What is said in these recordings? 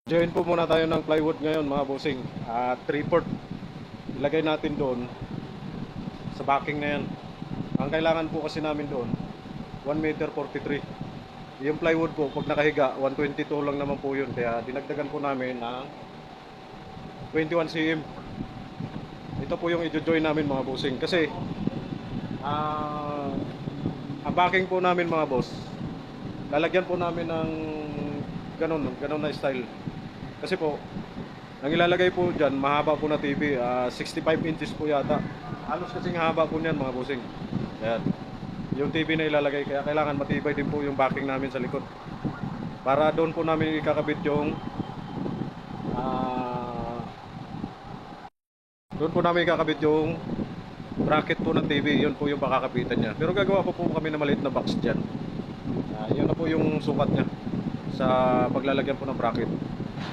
Join po muna tayo ng plywood ngayon mga bossing. 3/4 ilagay natin doon sa backing na yan. Ang kailangan po kasi namin doon 1 meter 43. Yung plywood po pag nakahiga 122 lang naman po yun. Kaya dinagdagan po namin ng 21 cm. Ito po yung i-join namin mga bossing. Kasi ang backing po namin mga boss, lalagyan po namin ng ganon na style. Kasi po, ang ilalagay po dyan, mahaba po na TV, 65 inches po yata. Halos kasing haba po niyan mga bossing. Ayan. Yung TV na ilalagay, kaya kailangan matibay din po yung backing namin sa likod. Para doon po namin ikakabit yung doon po namin ikakabit yung bracket po ng TV. Yun po yung pakakapitan niya. Pero gagawa po kami na maliit na box dyan. Yun na po yung sukat niya sa paglalagyan po ng bracket.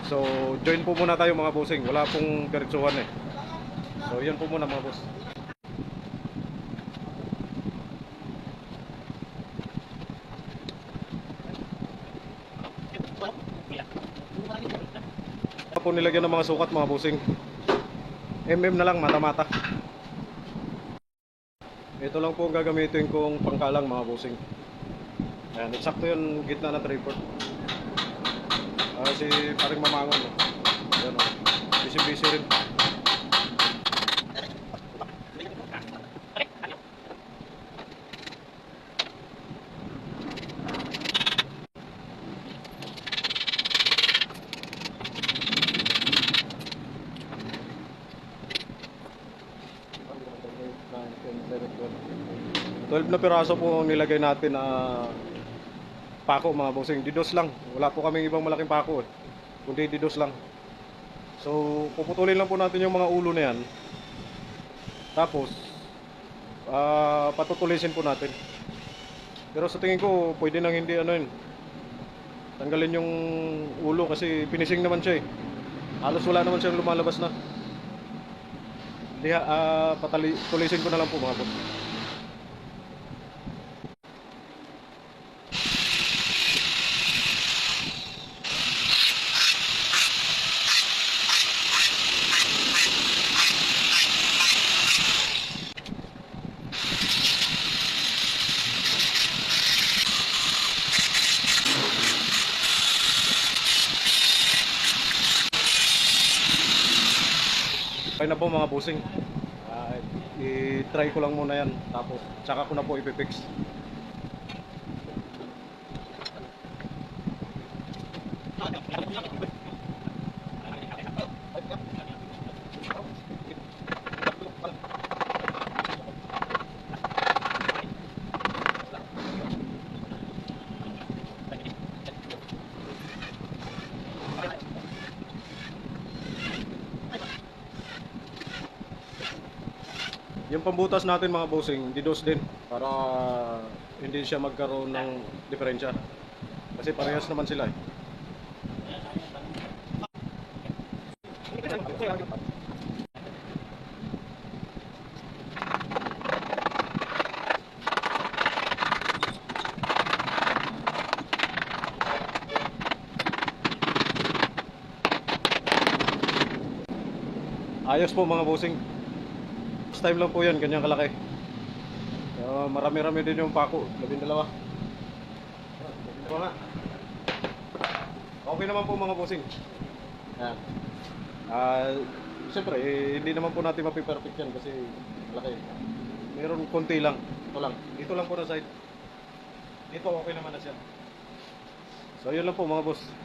So, join po muna tayo mga bossing. Wala pong diretsuhan eh. So, yun po muna mga boss. Wala po nilagyan ng mga sukat mga bossing. Na lang, mata-mata. Ito lang po ang gagamitin kong pangkalang mga bossing. Ayan, eksakto yun gitna na 3/4. Si paring mamangon. Ayan o. Busy-busy rin. Twelve na piraso po ang nilagay natin na pako mga bossing. Didos lang. Wala po kaming ibang malaking pako eh. Kundi didos lang. So, puputulin lang po natin yung mga ulo na yan. Tapos, patutulisin po natin. Pero sa tingin ko, pwede nang hindi ano yun. Tanggalin yung ulo kasi finishing naman siya eh. Halos wala naman siyang lumalabas na. Tulisin ko na lang po mga boss. Okay na po mga bossing. I-try ko lang muna yan. Tapos, tsaka ko na po ipipix. Yung pambutas natin mga bossing, didos din para hindi siya magkaroon ng diferensya. Kasi parehas naman sila eh. Ayos po mga bossing. First time lang po yan, ganyan kalaki. Marami-rami din yung pako, 12. Ito nga. Okay naman po mga bossing. Ayan. Siyempre, hindi naman po natin mapiperfect yan kasi malaki. Meron konti lang. Ito lang. Dito lang po na side. Dito okay naman na siya. So yun lang po mga boss.